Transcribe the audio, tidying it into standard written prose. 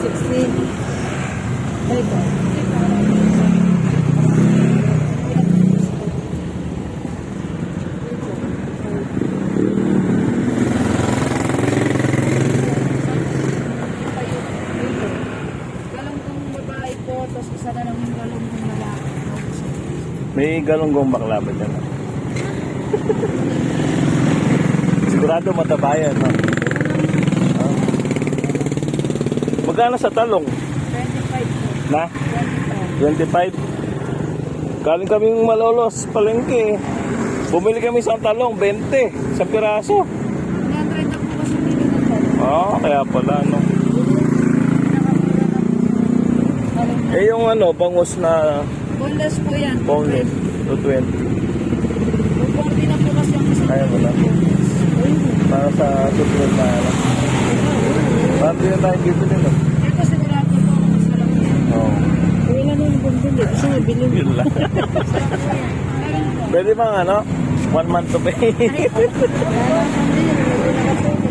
16. Ito. Galong kong babae po, tapos isa na lang yung galong kong lalaki. May galunggong bakla ba dyan? Sigurado matabayan, no? Ah. Magkano sa talong? 25 po. Na? 25. 25. Galing kaming Malolos, palengke. Bumili kami sa talong, 20 sa piraso. 100 na po kasi pili ng talong. Ah, kaya pala, no? Talong. Eh, yung ano, bangus na Boneless po yan. boneless, 220. Bubuti na po kasi ang isang Kaya mo na. Para sa susunod na ano. Parang din tayo dito din, no? Ito sigurado po ako mas malaki yan. Oo. Uwi na nung bundin eh. Kasi nabili mo. Yun lang. Sarap po yan. Meron po. Pwede bang ano? 1 month to pay. Wala na kami. Wala na po.